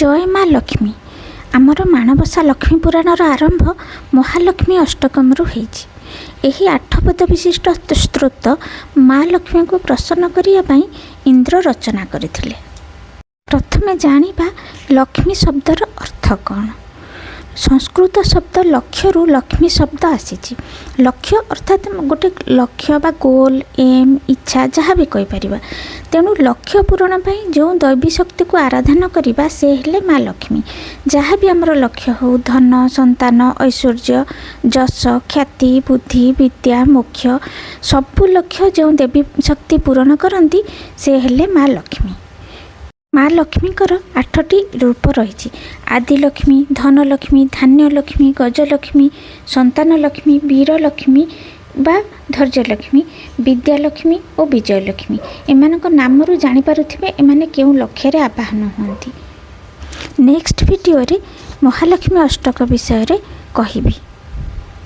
जय माँ लक्ष्मी। आमर माणबसा लक्ष्मी पुराणर आरंभ महालक्ष्मी अष्टकमु होती। 8 पद विशिष्ट स्त्रोत माँ लक्ष्मी को प्रसन्न करने इंद्र रचना करथिले। प्रथमे जानिबा लक्ष्मी शब्दर अर्थ कौन। संस्कृत शब्द लक्ष्य रु लक्ष्मी शब्द आसीची। लक्ष्य अर्थात गोटे लक्ष्य बा गोल एम इच्छा जहाँ भी कहीपर। तेणु लक्ष्य पूरण पर जो दैवी शक्ति को आराधना करवा से हेले माँ लक्ष्मी। जहाँ भी आमर लक्ष्य हो धन संतान ऐश्वर्य जश ख्याति बुद्धि विद्या मोक्ष सबु लक्ष्य जो देवी शक्ति पूरण करती से हेले माँ लक्ष्मी। माँ लक्ष्मीकर 8टी रूप रही। आदिलक्ष्मी धनलक्ष्मी धान्यलक्ष्मी गजलक्ष्मी संतान लक्ष्मी वीरलक्ष्मी बा धैर्यलक्ष्मी विद्यालक्ष्मी और विजयलक्ष्मी। एमानक नामरू जानिपारुथिबे एमाने केउं लक्ष्य रे आवाहन हुअन्ति। नेक्स्ट वीडियो रे महालक्ष्मी अष्टक विषय रे कहिबी।